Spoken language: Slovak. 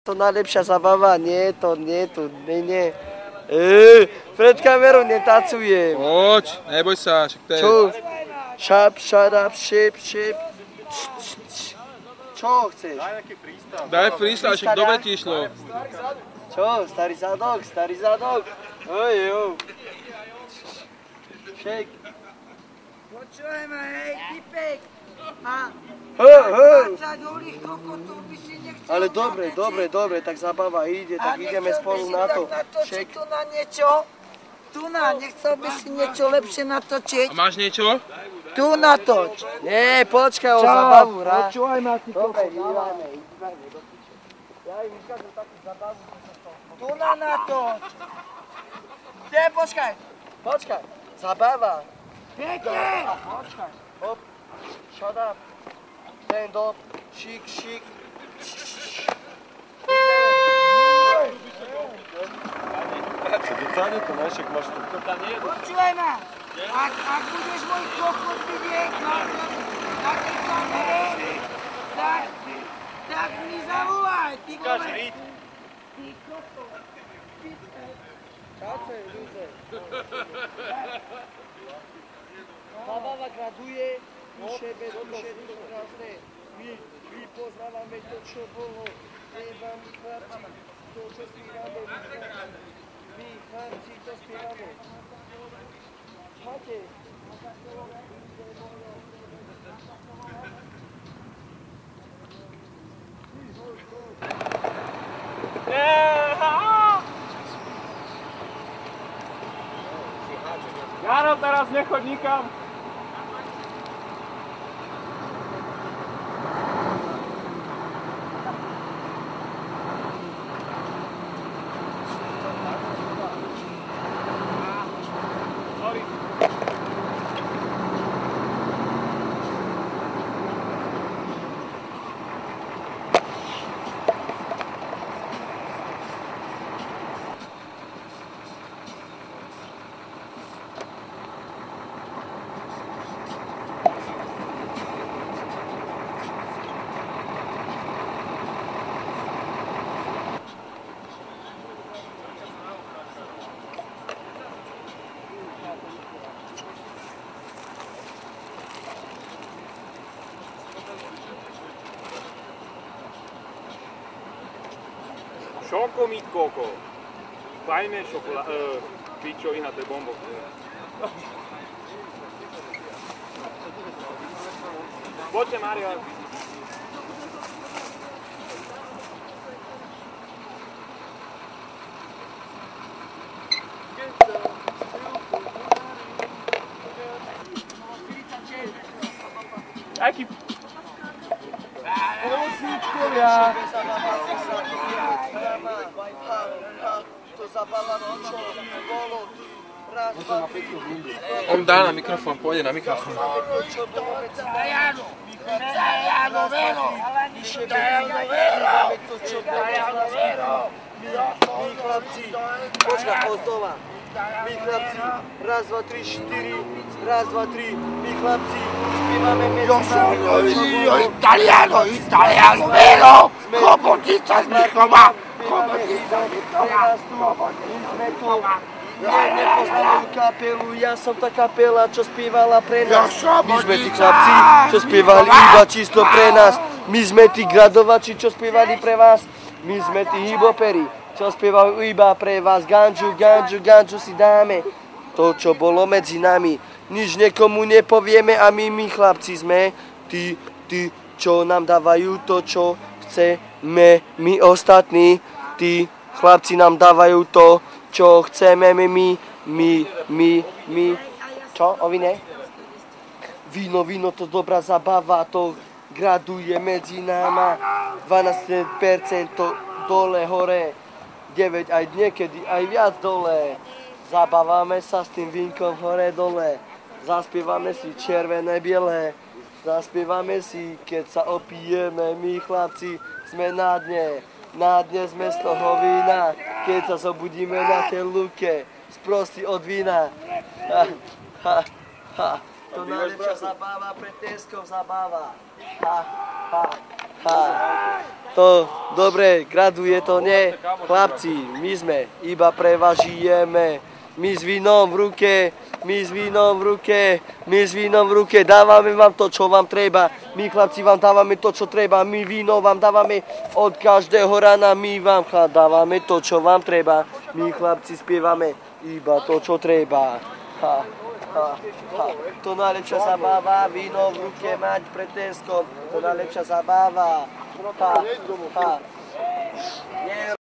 To najlepšia zabava, nie. Pred kamerou netacujem. Poď, neboj sa, však to je... Čo? Šap, šarap, šep. Čo chceš? Daj freestyle, však dobre ti išlo. Čo? Starý zadok. Oj. Šek. Počúvaj ma, hej, typek. A 20 holých kokotov by si nechcel. Ale dobre, tak zabava ide, tak ideme spolu na to. Natočiť tu na niečo? Tu na, nechcel by si niečo lepšie natočiť? A máš niečo? Tu natoč. Nie, počkaj o zabavu, rá. Počúvaj ma, ty Dobre, kokot. ideme. Ja im ukážem takú zabavu. Tu na natoč. Kde, počkaj. Zabava. Pekne. Počkaj. Hop, shut up. Stand up, šik. Počúvaj ma. Ak budeš môj kokot vidieť na tej kamere, tak mi zavolaj, ty kokot. Ty kokot. Zabava graduje, píše bez duše, to krásne. My poznávame to, čo bolo. Nebám chlapci, to, čo spívame. My chlapci, to spívame. Máte? Jaro, teraz nechoď nikam. Šoko mi koko. Fajné pičovina, to je bombo. Poďte, Mario. Aký... Pomocníčkovia. To zabava, čo bolo. Raz, dva, tri. On dá na mikrofón, pôjde na mikrofón. My chlapci, počkaj, ozdova. My chlapci, raz, dva, tri, štyri, raz, dva, tri, my chlapci, spívame medzi Italiano, vero, komodita z Michova, Nepoznávajú kapelu, ja som tá kapela, čo spievala pre nás. My sme tí chlapci, čo spievali iba čisto pre nás. My sme tí gradovači, čo spievali pre vás. My sme tí hipoperi, čo spievajú iba pre vás. Ganžu si dáme. To, čo bolo medzi nami, nič niekomu nepovieme a my chlapci sme tí, čo nám dávajú to, čo chceme my ostatní. Tí chlapci nám dávajú to, čo chceme my. Čo? O vine? Víno, to dobrá zabava, to graduje medzi náma. 12% dole, hore, 9 aj niekedy, aj viac dole. Zabávame sa s tým vínkom hore, dole. Zaspievame si červené, biele. Zaspievame si, keď sa opijeme, my chlapci sme na dne. Na dne sme z toho vína, keď sa zobudíme na tej lúke, sprostí od vína. To najlepšia zabáva pre Tesco zabáva. Ha. To dobre, graduje to nie. Chlapci, my sme iba pre vás žijeme. My s vínom v ruke, my s vínom v ruke, my s vínom v ruke. Dávame vám to, čo vám treba. My chlapci vám dávame to, čo treba. My víno vám dávame od každého rána. My vám dávame to, čo vám treba. My chlapci spievame iba to, čo treba. Ha. To najlepšia zabáva, víno v ruke mať pred teskom. To najlepšia zabáva. Ha.